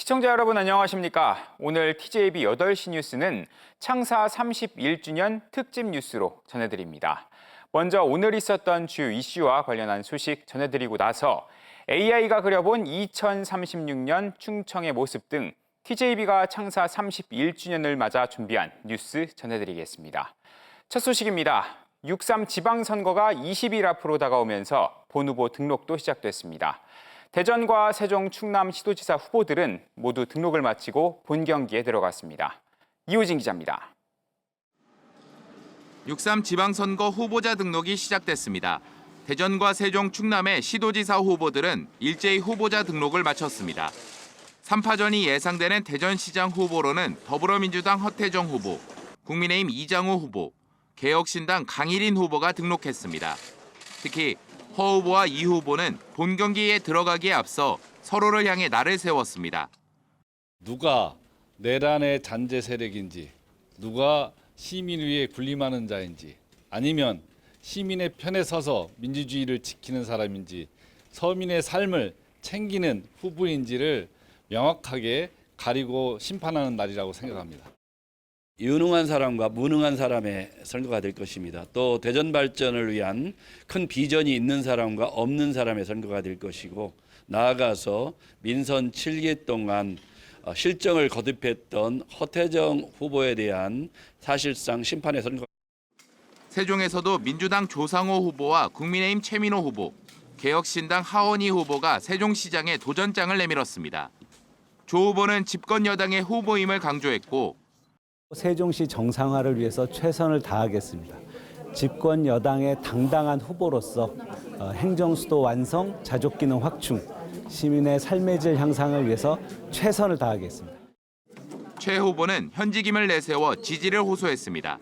시청자 여러분 안녕하십니까? 오늘 TJB 8시 뉴스는 창사 31주년 특집 뉴스로 전해드립니다. 먼저 오늘 있었던 주요 이슈와 관련한 소식 전해드리고 나서 AI가 그려본 2036년 충청의 모습 등 TJB가 창사 31주년을 맞아 준비한 뉴스 전해드리겠습니다. 첫 소식입니다. 6.3 지방선거가 20일 앞으로 다가오면서 본 후보 등록도 시작됐습니다. 대전과 세종, 충남 시도지사 후보들은 모두 등록을 마치고 본 경기에 들어갔습니다. 이호진 기자입니다. 6.3 지방선거 후보자 등록이 시작됐습니다. 대전과 세종, 충남의 시도지사 후보들은 일제히 후보자 등록을 마쳤습니다. 3파전이 예상되는 대전시장 후보로는 더불어민주당 허태정 후보, 국민의힘 이장우 후보, 개혁신당 강일인 후보가 등록했습니다. 특히 허 후보와 이 후보는 본 경기에 들어가기에 앞서 서로를 향해 날을 세웠습니다. 누가 내란의 잔재 세력인지, 누가 시민 위에 군림하는 자인지, 아니면 시민의 편에 서서 민주주의를 지키는 사람인지, 서민의 삶을 챙기는 후보인지를 명확하게 가리고 심판하는 날이라고 생각합니다. 유능한 사람과 무능한 사람의 선거가 될 것입니다. 또 대전 발전을 위한 큰 비전이 있는 사람과 없는 사람의 선거가 될 것이고, 나아가서 민선 7기 동안 실정을 거듭했던 허태정 후보에 대한 사실상 심판의 선거. 세종에서도 민주당 조상호 후보와 국민의힘 최민호 후보, 개혁신당 하원희 후보가 세종시장에 도전장을 내밀었습니다. 조 후보는 집권 여당의 후보임을 강조했고, 세종시 정상화를 위해서 최선을 다하겠습니다. 집권 여당의 당당한 후보로서 행정수도 완성, 자족기능 확충, 시민의 삶의 질 향상을 위해서 최선을 다하겠습니다. 최 후보는 현직임을 내세워 지지를 호소했습니다.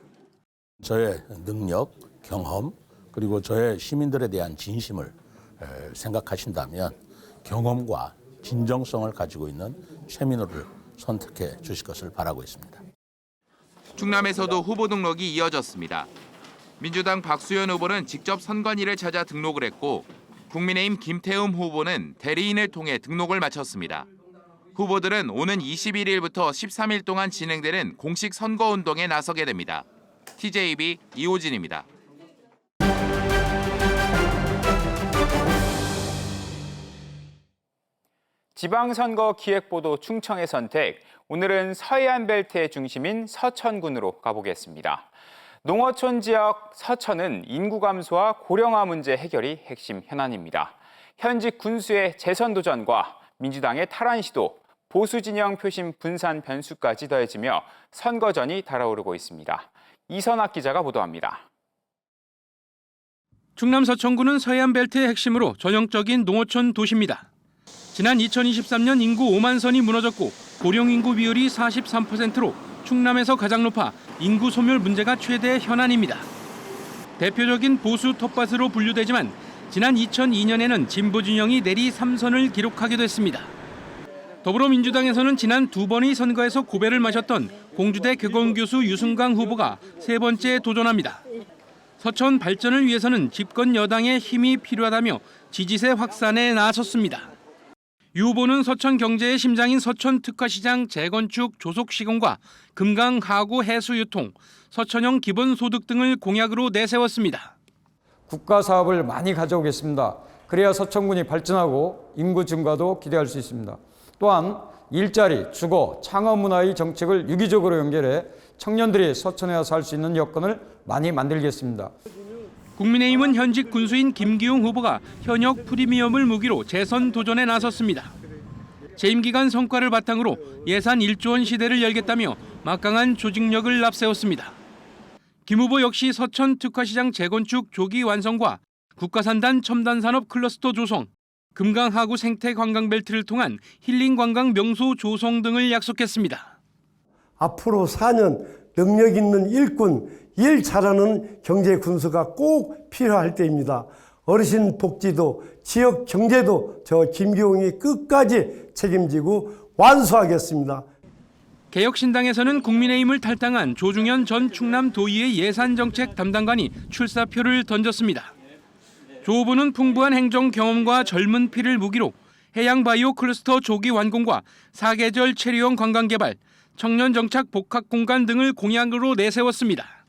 저의 능력, 경험, 그리고 저의 시민들에 대한 진심을 생각하신다면 경험과 진정성을 가지고 있는 최민호를 선택해 주실 것을 바라고 있습니다. 충남에서도 후보 등록이 이어졌습니다. 민주당 박수현 후보는 직접 선관위를 찾아 등록을 했고, 국민의힘 김태흠 후보는 대리인을 통해 등록을 마쳤습니다. 후보들은 오는 21일부터 13일 동안 진행되는 공식 선거운동에 나서게 됩니다. TJB 이호진입니다. 지방선거 기획보도 충청의 선택, 오늘은 서해안 벨트의 중심인 서천군으로 가보겠습니다. 농어촌 지역 서천은 인구 감소와 고령화 문제 해결이 핵심 현안입니다. 현직 군수의 재선 도전과 민주당의 탈환 시도, 보수 진영 표심 분산 변수까지 더해지며 선거전이 달아오르고 있습니다. 이선학 기자가 보도합니다. 충남 서천군은 서해안 벨트의 핵심으로 전형적인 농어촌 도시입니다. 지난 2023년 인구 5만 선이 무너졌고 고령 인구 비율이 43%로 충남에서 가장 높아 인구 소멸 문제가 최대 현안입니다. 대표적인 보수 텃밭으로 분류되지만 지난 2002년에는 진보 진영이 내리 3선을 기록하기도 했습니다. 더불어민주당에서는 지난 2번의 선거에서 고배를 마셨던 공주대 교건교수 유승강 후보가 3번째 도전합니다. 서천 발전을 위해서는 집권 여당의 힘이 필요하다며 지지세 확산에 나섰습니다. 유 후보는 서천 경제의 심장인 서천 특화시장 재건축 조속 시공과 금강 하구 해수 유통, 서천형 기본소득 등을 공약으로 내세웠습니다. 국가 사업을 많이 가져오겠습니다. 그래야 서천군이 발전하고 인구 증가도 기대할 수 있습니다. 또한 일자리, 주거, 창업 문화의 정책을 유기적으로 연결해 청년들이 서천에 와서 살 수 있는 여건을 많이 만들겠습니다. 국민의힘은 현직 군수인 김기용 후보가 현역 프리미엄을 무기로 재선 도전에 나섰습니다. 재임 기간 성과를 바탕으로 예산 1조 원 시대를 열겠다며 막강한 조직력을 앞세웠습니다. 김 후보 역시 서천 특화시장 재건축 조기 완성과 국가산단 첨단산업 클러스터 조성, 금강 하구 생태 관광벨트를 통한 힐링 관광 명소 조성 등을 약속했습니다. 앞으로 4년 능력 있는 일꾼, 일 잘하는 경제 군수가 꼭 필요할 때입니다. 어르신 복지도 지역 경제도 저 김기용이 끝까지 책임지고 완수하겠습니다. 개혁신당에서는 국민의힘을 탈당한 조중현 전 충남도의회 예산정책 담당관이 출사표를 던졌습니다. 조 후보는 풍부한 행정 경험과 젊은 피를 무기로 해양 바이오 클러스터 조기 완공과 사계절 체류형 관광 개발, 청년 정착 복합 공간 등을 공약으로 내세웠습니다.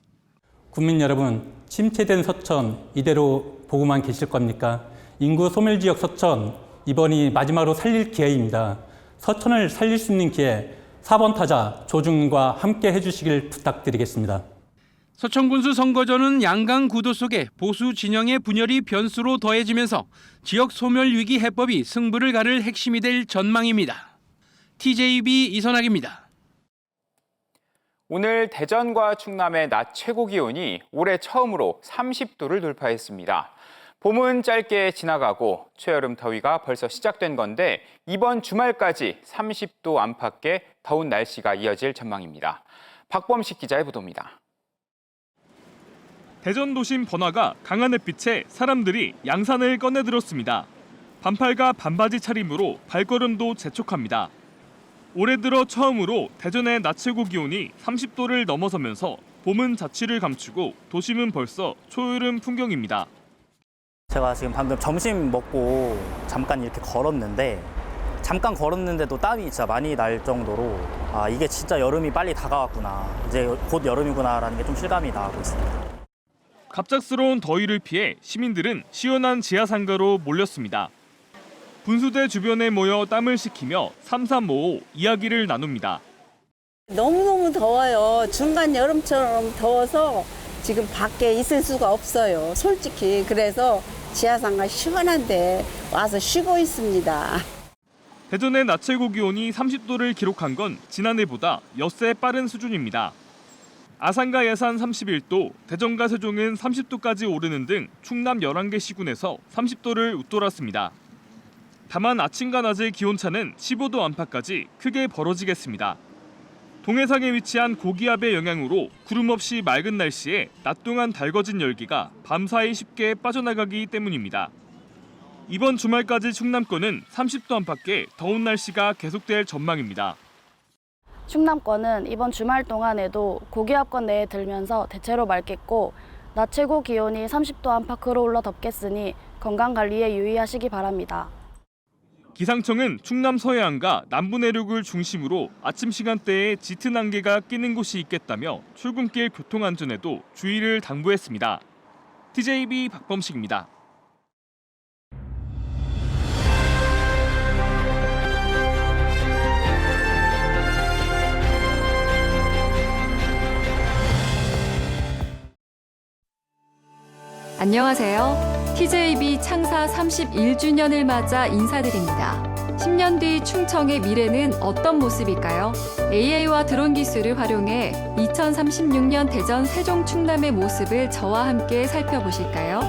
국민 여러분, 침체된 서천 이대로 보고만 계실 겁니까? 인구 소멸 지역 서천, 이번이 마지막으로 살릴 기회입니다. 서천을 살릴 수 있는 기회, 4번 타자 조중과 함께 해주시길 부탁드리겠습니다. 서천군수 선거전은 양강 구도 속에 보수 진영의 분열이 변수로 더해지면서 지역 소멸 위기 해법이 승부를 가를 핵심이 될 전망입니다. TJB 이선학입니다. 오늘 대전과 충남의 낮 최고 기온이 올해 처음으로 30도를 돌파했습니다. 봄은 짧게 지나가고 최여름 더위가 벌써 시작된 건데 이번 주말까지 30도 안팎의 더운 날씨가 이어질 전망입니다. 박범식 기자의 보도입니다. 대전 도심 번화가 강한 햇빛에 사람들이 양산을 꺼내들었습니다. 반팔과 반바지 차림으로 발걸음도 재촉합니다. 올해 들어 처음으로 대전의 낮 최고 기온이 30도를 넘어서면서 봄은 자취를 감추고 도심은 벌써 초여름 풍경입니다. 제가 지금 방금 점심 먹고 잠깐 이렇게 잠깐 걸었는데도 땀이 진짜 많이 날 정도로 이게 진짜 여름이 빨리 다가왔구나. 이제 곧 여름이구나라는 게 좀 실감이 나고 있습니다. 갑작스러운 더위를 피해 시민들은 시원한 지하상가로 몰렸습니다. 분수대 주변에 모여 땀을 식히며 삼삼오오 이야기를 나눕니다. 너무너무 더워요. 중간 여름처럼 더워서 지금 밖에 있을 수가 없어요. 솔직히 그래서 지하상가 시원한데 와서 쉬고 있습니다. 대전의 낮 최고 기온이 30도를 기록한 건 지난해보다 엿새 빠른 수준입니다. 아산과 예산 31도, 대전과 세종은 30도까지 오르는 등 충남 11개 시군에서 30도를 웃돌았습니다. 다만 아침과 낮의 기온차는 15도 안팎까지 크게 벌어지겠습니다. 동해상에 위치한 고기압의 영향으로 구름 없이 맑은 날씨에 낮 동안 달궈진 열기가 밤사이 쉽게 빠져나가기 때문입니다. 이번 주말까지 충남권은 30도 안팎의 더운 날씨가 계속될 전망입니다. 충남권은 이번 주말 동안에도 고기압권 내에 들면서 대체로 맑겠고 낮 최고 기온이 30도 안팎으로 올라 덥겠으니 건강관리에 유의하시기 바랍니다. 기상청은 충남 서해안과 남부 내륙을 중심으로 아침 시간대에 짙은 안개가 끼는 곳이 있겠다며 출근길 교통안전에도 주의를 당부했습니다. TJB 박범식입니다. 안녕하세요. TJB 창사 31주년을 맞아 인사드립니다. 10년 뒤 충청의 미래는 어떤 모습일까요? AI와 드론 기술을 활용해 2036년 대전 세종 충남의 모습을 저와 함께 살펴보실까요?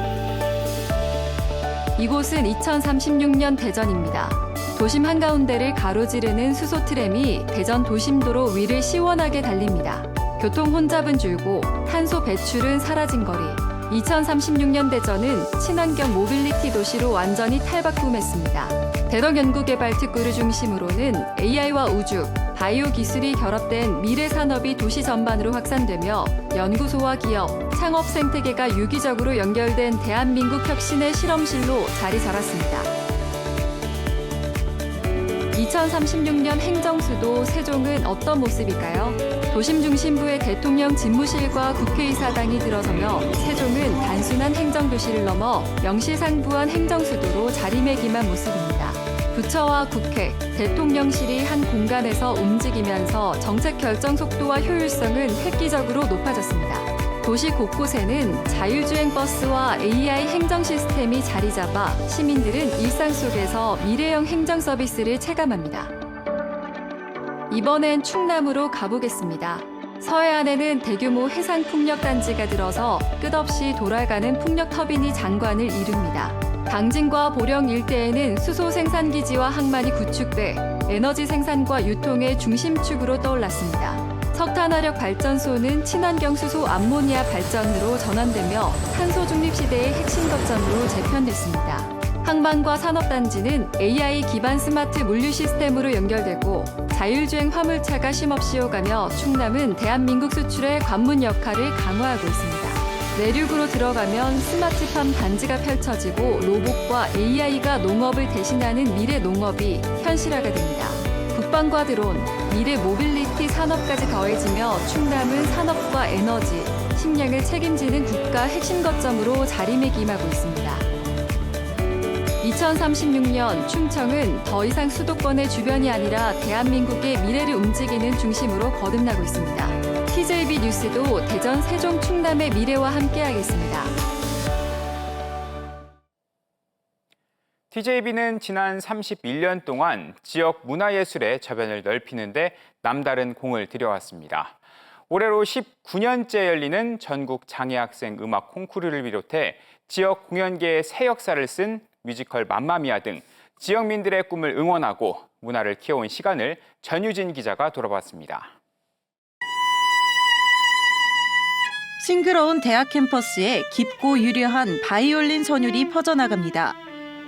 이곳은 2036년 대전입니다. 도심 한가운데를 가로지르는 수소 트램이 대전 도심도로 위를 시원하게 달립니다. 교통 혼잡은 줄고 탄소 배출은 사라진 거리. 2036년 대전은 친환경 모빌리티 도시로 완전히 탈바꿈했습니다. 대덕연구개발특구를 중심으로는 AI와 우주, 바이오 기술이 결합된 미래 산업이 도시 전반으로 확산되며 연구소와 기업, 창업 생태계가 유기적으로 연결된 대한민국 혁신의 실험실로 자리 잡았습니다. 2036년 행정수도 세종은 어떤 모습일까요? 도심 중심부의 대통령 집무실과 국회의사당이 들어서며 세종은 단순한 행정도시를 넘어 명실상부한 행정수도로 자리매김한 모습입니다. 부처와 국회, 대통령실이 한 공간에서 움직이면서 정책 결정 속도와 효율성은 획기적으로 높아졌습니다. 도시 곳곳에는 자율주행 버스와 AI 행정 시스템이 자리 잡아 시민들은 일상 속에서 미래형 행정 서비스를 체감합니다. 이번엔 충남으로 가보겠습니다. 서해안에는 대규모 해상 풍력 단지가 들어서 끝없이 돌아가는 풍력 터빈이 장관을 이룹니다. 당진과 보령 일대에는 수소 생산기지와 항만이 구축돼 에너지 생산과 유통의 중심축으로 떠올랐습니다. 석탄화력 발전소는 친환경 수소 암모니아 발전으로 전환되며 탄소 중립 시대의 핵심 거점으로 재편됐습니다. 항만과 산업단지는 AI 기반 스마트 물류 시스템으로 연결되고 자율주행 화물차가 쉼없이 오가며 충남은 대한민국 수출의 관문 역할을 강화하고 있습니다. 내륙으로 들어가면 스마트팜 단지가 펼쳐지고 로봇과 AI가 농업을 대신하는 미래 농업이 현실화가 됩니다. 국방과 드론, 미래 모빌리티 산업까지 더해지며 충남은 산업과 에너지, 식량을 책임지는 국가 핵심 거점으로 자리매김하고 있습니다. 2036년 충청은 더 이상 수도권의 주변이 아니라 대한민국의 미래를 움직이는 중심으로 거듭나고 있습니다. TJB 뉴스도 대전, 세종, 충남의 미래와 함께하겠습니다. TJB는 지난 31년 동안 지역 문화예술의 저변을 넓히는데 남다른 공을 들여왔습니다. 올해로 19년째 열리는 전국 장애학생 음악 콩쿠르를 비롯해 지역 공연계의 새 역사를 쓴 뮤지컬 맘마미아 등 지역민들의 꿈을 응원하고 문화를 키워온 시간을 전유진 기자가 돌아봤습니다. 싱그러운 대학 캠퍼스에 깊고 유려한 바이올린 선율이 퍼져나갑니다.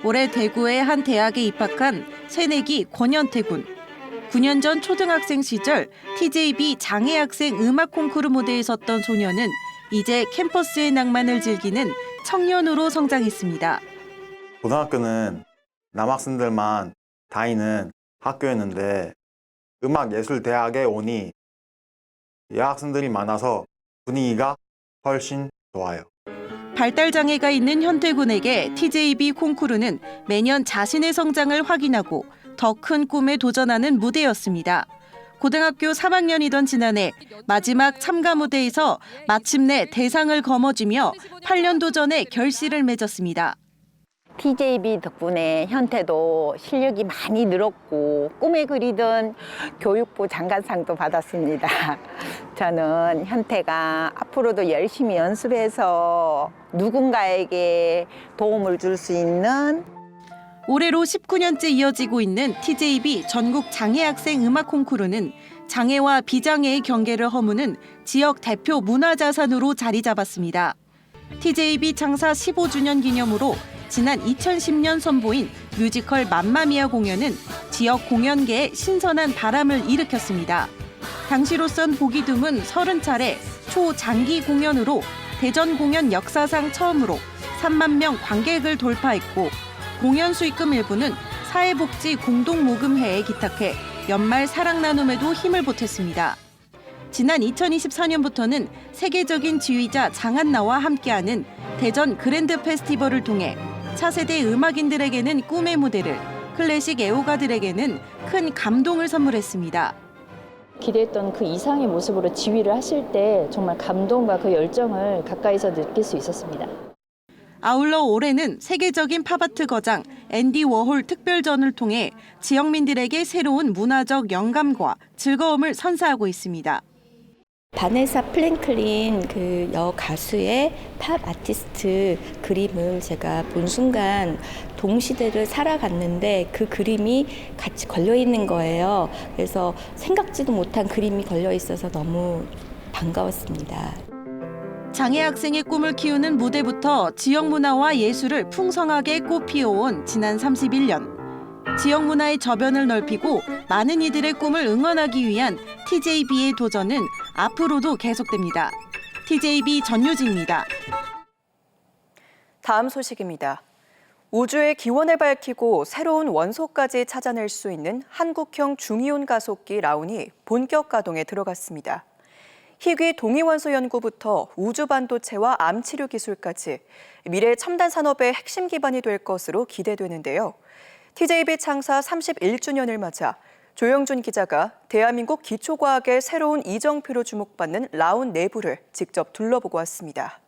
올해 대구의 한 대학에 입학한 새내기 권현태 군. 9년 전 초등학생 시절 TJB 장애학생 음악 콩쿠르 무대에 섰던 소녀는 이제 캠퍼스의 낭만을 즐기는 청년으로 성장했습니다. 고등학교는 남학생들만 다니는 학교였는데 음악예술대학에 오니 여학생들이 많아서 분위기가 훨씬 좋아요. 발달장애가 있는 현태군에게 TJB 콩쿠르는 매년 자신의 성장을 확인하고 더 큰 꿈에 도전하는 무대였습니다. 고등학교 3학년이던 지난해 마지막 참가 무대에서 마침내 대상을 거머쥐며 8년 도전의 결실을 맺었습니다. TJB 덕분에 현태도 실력이 많이 늘었고 꿈에 그리던 교육부 장관상도 받았습니다. 저는 현태가 앞으로도 열심히 연습해서 누군가에게 도움을 줄 수 있는 올해로 19년째 이어지고 있는 TJB 전국 장애학생 음악 콩쿠르는 장애와 비장애의 경계를 허무는 지역 대표 문화자산으로 자리 잡았습니다. TJB 창사 15주년 기념으로 지난 2010년 선보인 뮤지컬 맘마미아 공연은 지역 공연계에 신선한 바람을 일으켰습니다. 당시로선 보기 드문 30차례 초장기 공연으로 대전 공연 역사상 처음으로 3만 명 관객을 돌파했고 공연 수익금 일부는 사회복지 공동모금회에 기탁해 연말 사랑 나눔에도 힘을 보탰습니다. 지난 2024년부터는 세계적인 지휘자 장한나와 함께하는 대전 그랜드 페스티벌을 통해 차세대 음악인들에게는 꿈의 무대를, 클래식 애호가들에게는 큰 감동을 선물했습니다. 기대했던 그 이상의 모습으로 지휘를 하실 때 정말 감동과 그 열정을 가까이서 느낄 수 있었습니다. 아울러 올해는 세계적인 팝아트 거장 앤디 워홀 특별전을 통해 지역민들에게 새로운 문화적 영감과 즐거움을 선사하고 있습니다. 바네사 플랭클린 그 여 가수의 팝 아티스트 그림을 제가 본 순간 동시대를 살아갔는데 그 그림이 같이 걸려 있는 거예요. 그래서 생각지도 못한 그림이 걸려 있어서 너무 반가웠습니다. 장애 학생의 꿈을 키우는 무대부터 지역 문화와 예술을 풍성하게 꽃피워온 지난 31년. 지역 문화의 저변을 넓히고 많은 이들의 꿈을 응원하기 위한 TJB의 도전은 앞으로도 계속됩니다. TJB 전유진입니다. 다음 소식입니다. 우주의 기원을 밝히고 새로운 원소까지 찾아낼 수 있는 한국형 중이온 가속기 라운이 본격 가동에 들어갔습니다. 희귀 동위원소 연구부터 우주 반도체와 암 치료 기술까지 미래 첨단 산업의 핵심 기반이 될 것으로 기대되는데요. TJB 창사 31주년을 맞아 조영준 기자가 대한민국 기초과학의 새로운 이정표로 주목받는 라운 내부를 직접 둘러보고 왔습니다.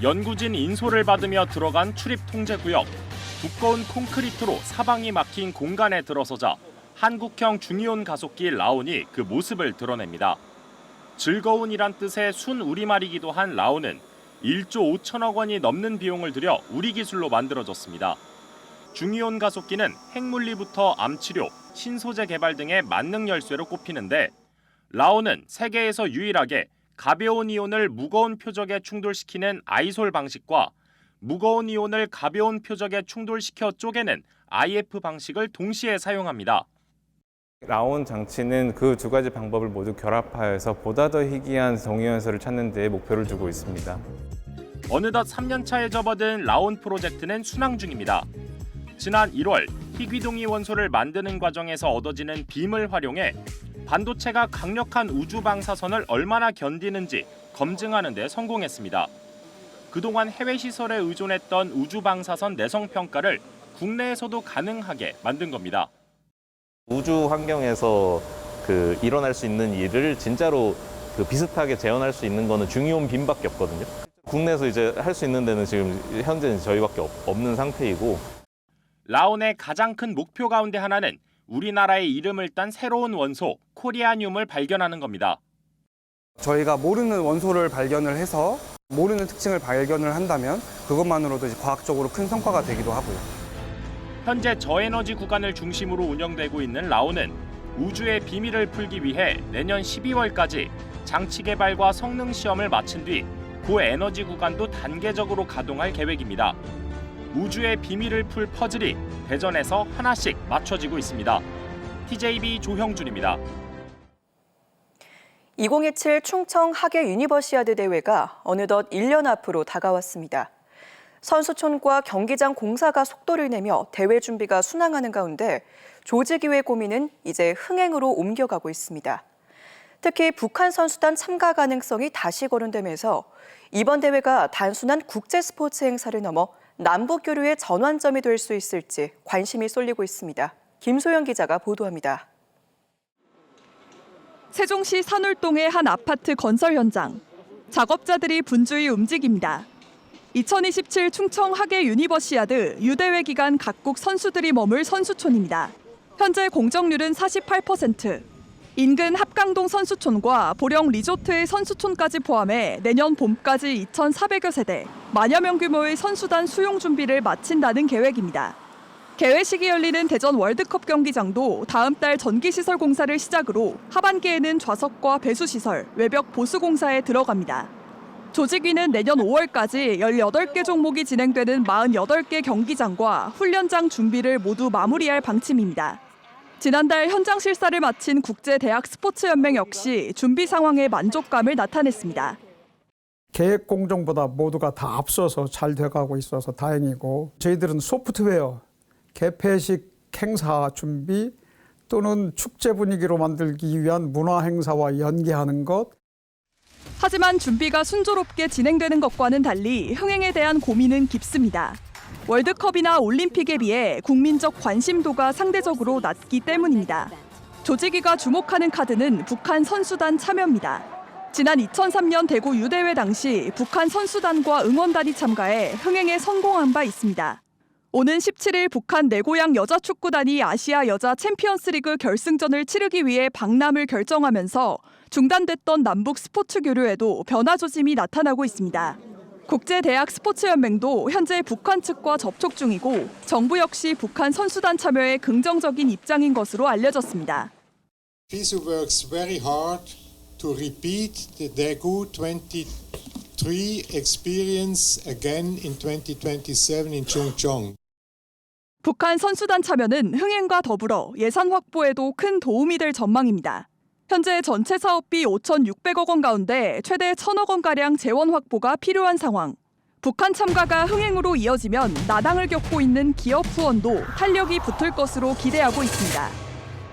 연구진 인솔을 받으며 들어간 출입 통제 구역. 두꺼운 콘크리트로 사방이 막힌 공간에 들어서자 한국형 중이온 가속기 라온이 그 모습을 드러냅니다. 즐거운이란 뜻의 순 우리말이기도 한 라온은 1조 5천억 원이 넘는 비용을 들여 우리 기술로 만들어졌습니다. 중이온 가속기는 핵물리부터 암치료, 신소재 개발 등의 만능 열쇠로 꼽히는데 라온은 세계에서 유일하게 가벼운 이온을 무거운 표적에 충돌시키는 아이솔 방식과 무거운 이온을 가벼운 표적에 충돌시켜 쪼개는 IF 방식을 동시에 사용합니다. 라온 장치는 그 두 가지 방법을 모두 결합하여서 보다 더 희귀한 동위원소를 찾는 데 목표를 두고 있습니다. 어느덧 3년 차에 접어든 라온 프로젝트는 순항 중입니다. 지난 1월 희귀동위 원소를 만드는 과정에서 얻어지는 빔을 활용해 반도체가 강력한 우주 방사선을 얼마나 견디는지 검증하는 데 성공했습니다. 그동안 해외 시설에 의존했던 우주 방사선 내성 평가를 국내에서도 가능하게 만든 겁니다. 우주 환경에서 일어날 수 있는 일을 진짜로 비슷하게 재현할 수 있는 거는 중이온 빔밖에 없거든요. 국내에서 이제 할 수 있는 데는 지금 현재는 저희밖에 없는 상태이고. 라온의 가장 큰 목표 가운데 하나는 우리나라의 이름을 딴 새로운 원소 코리아늄을 발견하는 겁니다. 저희가 모르는 원소를 발견을 해서 모르는 특징을 발견을 한다면 그것만으로도 이제 과학적으로 큰 성과가 되기도 하고요. 현재 저에너지 구간을 중심으로 운영되고 있는 라온은 우주의 비밀을 풀기 위해 내년 12월까지 장치 개발과 성능 시험을 마친 뒤 고에너지 구간도 단계적으로 가동할 계획입니다. 우주의 비밀을 풀 퍼즐이 대전에서 하나씩 맞춰지고 있습니다. TJB 조형준입니다. 2027 충청 하계 유니버시아드 대회가 어느덧 1년 앞으로 다가왔습니다. 선수촌과 경기장 공사가 속도를 내며 대회 준비가 순항하는 가운데 조직위의 고민은 이제 흥행으로 옮겨가고 있습니다. 특히 북한 선수단 참가 가능성이 다시 거론되면서 이번 대회가 단순한 국제 스포츠 행사를 넘어 남북 교류의 전환점이 될 수 있을지 관심이 쏠리고 있습니다. 김소영 기자가 보도합니다. 세종시 산울동의 한 아파트 건설 현장. 작업자들이 분주히 움직입니다. 2027 충청 하계 유니버시아드 유대회 기간 각국 선수들이 머물 선수촌입니다. 현재 공정률은 48%. 인근 합강동 선수촌과 보령 리조트의 선수촌까지 포함해 내년 봄까지 2,400여 세대, 만여 명 규모의 선수단 수용 준비를 마친다는 계획입니다. 개회식이 열리는 대전 월드컵 경기장도 다음 달 전기시설 공사를 시작으로 하반기에는 좌석과 배수시설, 외벽 보수 공사에 들어갑니다. 조직위는 내년 5월까지 18개 종목이 진행되는 48개 경기장과 훈련장 준비를 모두 마무리할 방침입니다. 지난달 현장 실사를 마친 국제대학 스포츠연맹 역시 준비 상황에 만족감을 나타냈습니다. 계획 공정보다 모두가 다 앞서서 잘 돼가고 있어서 다행이고 저희들은 소프트웨어, 개폐식 행사 준비 또는 축제 분위기로 만들기 위한 문화 행사와 연계하는 것. 하지만 준비가 순조롭게 진행되는 것과는 달리 흥행에 대한 고민은 깊습니다. 월드컵이나 올림픽에 비해 국민적 관심도가 상대적으로 낮기 때문입니다. 조직위가 주목하는 카드는 북한 선수단 참여입니다. 지난 2003년 대구 유대회 당시 북한 선수단과 응원단이 참가해 흥행에 성공한 바 있습니다. 오는 17일 북한 내 고향 여자축구단이 아시아 여자 챔피언스리그 결승전을 치르기 위해 방남을 결정하면서 중단됐던 남북 스포츠 교류에도 변화 조짐이 나타나고 있습니다. 국제대학 스포츠연맹도 현재 북한 측과 접촉 중이고 정부 역시 북한 선수단 참여에 긍정적인 입장인 것으로 알려졌습니다. FISU works very hard to repeat the Daegu 23 experience again in 2027 in Chungcheong. 북한 선수단 참여는 흥행과 더불어 예산 확보에도 큰 도움이 될 전망입니다. 현재 전체 사업비 5,600억 원 가운데 최대 1,000억 원가량 재원 확보가 필요한 상황. 북한 참가가 흥행으로 이어지면 나당을 겪고 있는 기업 후원도 탄력이 붙을 것으로 기대하고 있습니다.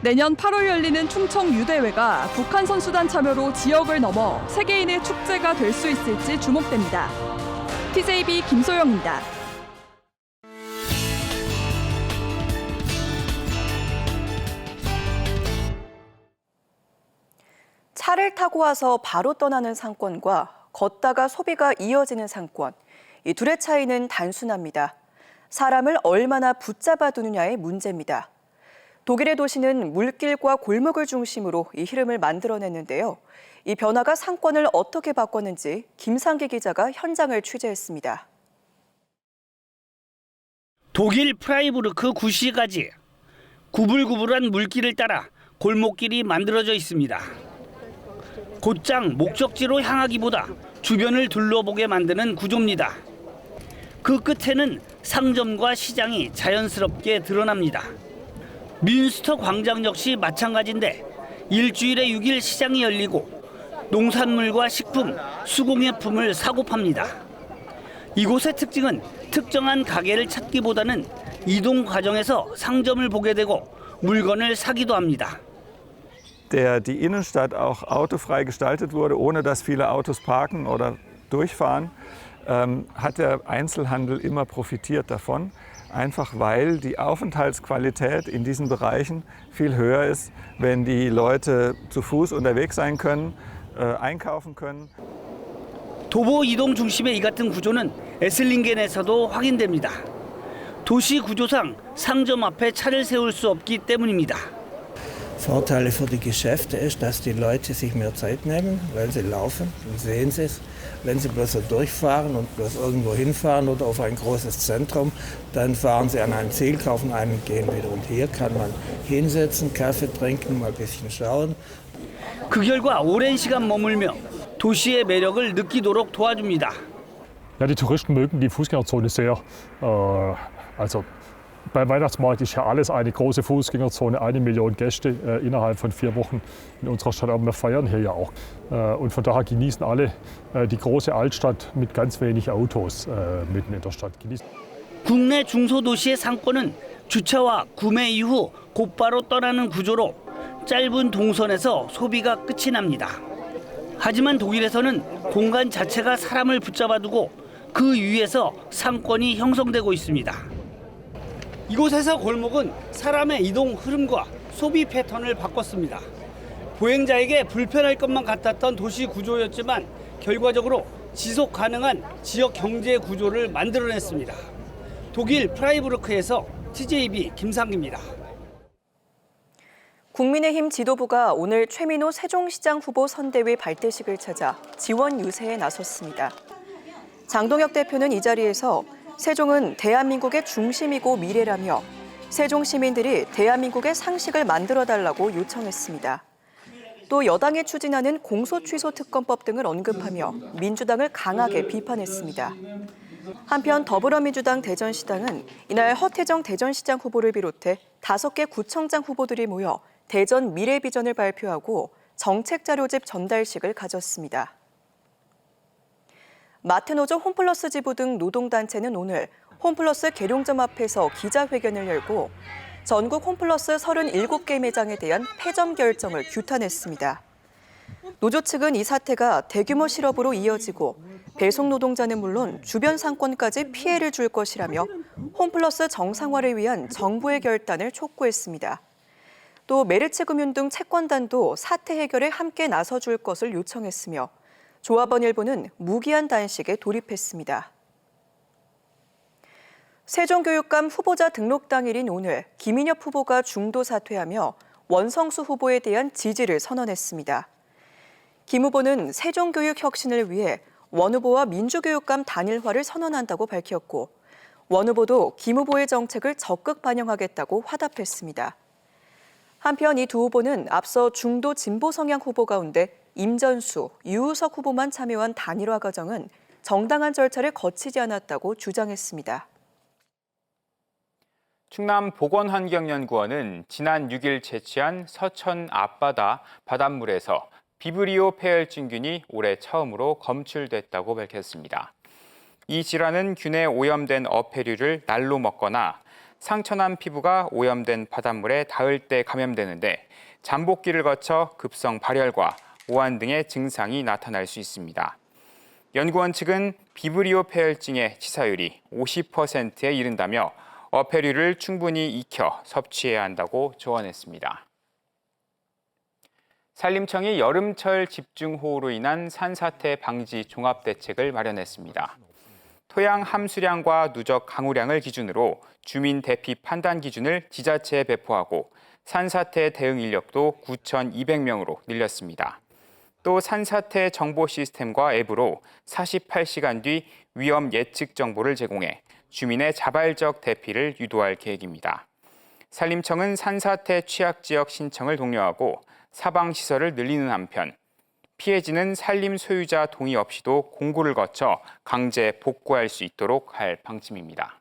내년 8월 열리는 충청 유대회가 북한 선수단 참여로 지역을 넘어 세계인의 축제가 될 수 있을지 주목됩니다. TJB 김소영입니다. 차를 타고 와서 바로 떠나는 상권과 걷다가 소비가 이어지는 상권. 이 둘의 차이는 단순합니다. 사람을 얼마나 붙잡아 두느냐의 문제입니다. 독일의 도시는 물길과 골목을 중심으로 이 흐름을 만들어냈는데요. 이 변화가 상권을 어떻게 바꿨는지 김상기 기자가 현장을 취재했습니다. 독일 프라이부르크 구시가지. 구불구불한 물길을 따라 골목길이 만들어져 있습니다. 곧장 목적지로 향하기보다 주변을 둘러보게 만드는 구조입니다. 그 끝에는 상점과 시장이 자연스럽게 드러납니다. 뮌스터 광장 역시 마찬가지인데 일주일에 6일 시장이 열리고 농산물과 식품, 수공예품을 사고 팝니다. 이곳의 특징은 특정한 가게를 찾기보다는 이동 과정에서 상점을 보게 되고 물건을 사기도 합니다. Die Innenstadt auch autofrei gestaltet wurde, ohne dass viele Autos parken oder durchfahren, hat der Einzelhandel immer profitiert davon. Einfach weil die Aufenthaltsqualität in diesen Bereichen viel höher ist, wenn die Leute zu Fuß unterwegs sein können, einkaufen können. 도보 이동 중심의 이 같은 구조는 에슬링겐에서도 확인됩니다. 도시 구조상 상점 앞에 차를 세울 수 없기 때문입니다. Vorteile für die Geschäfte ist, dass die Leute sich mehr Zeit nehmen, weil sie laufen und sehen sie es. Wenn sie bloß so durchfahren und bloß irgendwo hinfahren oder auf ein großes Zentrum, dann fahren sie an ein Ziel, kaufen ein und gehen wieder. Und hier kann man hinsetzen, Kaffee trinken, mal ein bisschen schauen. 그 결과 오랜 시간 머물며 도시의 매력을 느끼도록 도와줍니다. Ja, die Touristen mögen die Fußgängerzone sehr. Also beim Weihnachtsmarkt ist ja alles eine große Fußgängerzone, 1 Million Gäste innerhalb von 4 Wochen in unserer Stadt. Aber wir feiern hier ja auch. Und von daher genießen alle die große Altstadt mit ganz wenig Autos mitten in der Stadt. 국내 중소도시의 상권은 주차와 구매 이후 곧바로 떠나는 구조로 짧은 동선에서 소비가 끝이 납니다. 하지만 독일에서는 공간 자체가 사람을 붙잡아두고 그 위에서 상권이 형성되고 있습니다. 이곳에서 골목은 사람의 이동 흐름과 소비 패턴을 바꿨습니다. 보행자에게 불편할 것만 같았던 도시 구조였지만 결과적으로 지속 가능한 지역 경제 구조를 만들어냈습니다. 독일 프라이부르크에서 TJB 김상기입니다. 국민의힘 지도부가 오늘 최민호 세종시장 후보 선대위 발대식을 찾아 지원 유세에 나섰습니다. 장동혁 대표는 이 자리에서 세종은 대한민국의 중심이고 미래라며 세종 시민들이 대한민국의 상식을 만들어달라고 요청했습니다. 또 여당이 추진하는 공소취소 특검법 등을 언급하며 민주당을 강하게 비판했습니다. 한편 더불어민주당 대전시당은 이날 허태정 대전시장 후보를 비롯해 5개 구청장 후보들이 모여 대전 미래비전을 발표하고 정책자료집 전달식을 가졌습니다. 마트노조 홈플러스 지부 등 노동단체는 오늘 홈플러스 계룡점 앞에서 기자회견을 열고 전국 홈플러스 37개 매장에 대한 폐점 결정을 규탄했습니다. 노조 측은 이 사태가 대규모 실업으로 이어지고 배송 노동자는 물론 주변 상권까지 피해를 줄 것이라며 홈플러스 정상화를 위한 정부의 결단을 촉구했습니다. 또 메르츠 금융 등 채권단도 사태 해결에 함께 나서줄 것을 요청했으며 조합원 일부는 무기한 단식에 돌입했습니다. 세종교육감 후보자 등록 당일인 오늘 김인엽 후보가 중도 사퇴하며 원성수 후보에 대한 지지를 선언했습니다. 김 후보는 세종교육 혁신을 위해 원 후보와 민주교육감 단일화를 선언한다고 밝혔고 원 후보도 김 후보의 정책을 적극 반영하겠다고 화답했습니다. 한편 이 두 후보는 앞서 중도 진보 성향 후보 가운데 임전수, 유우석 후보만 참여한 단일화 과정은 정당한 절차를 거치지 않았다고 주장했습니다. 충남 보건환경연구원은 지난 6일 채취한 서천 앞바다 바닷물에서 비브리오 폐혈증균이 올해 처음으로 검출됐다고 밝혔습니다. 이 질환은 균에 오염된 어패류를 날로 먹거나 상처난 피부가 오염된 바닷물에 닿을 때 감염되는데 잠복기를 거쳐 급성 발열과 오한 등의 증상이 나타날 수 있습니다. 연구원 측은 비브리오 폐혈증의 치사율이 50%에 이른다며 어패류를 충분히 익혀 섭취해야 한다고 조언했습니다. 산림청이 여름철 집중호우로 인한 산사태 방지 종합대책을 마련했습니다. 토양 함수량과 누적 강우량을 기준으로 주민 대피 판단 기준을 지자체에 배포하고 산사태 대응 인력도 9,200명으로 늘렸습니다. 또 산사태 정보 시스템과 앱으로 48시간 뒤 위험 예측 정보를 제공해 주민의 자발적 대피를 유도할 계획입니다. 산림청은 산사태 취약지역 신청을 독려하고 사방시설을 늘리는 한편 피해지는 산림 소유자 동의 없이도 공고를 거쳐 강제 복구할 수 있도록 할 방침입니다.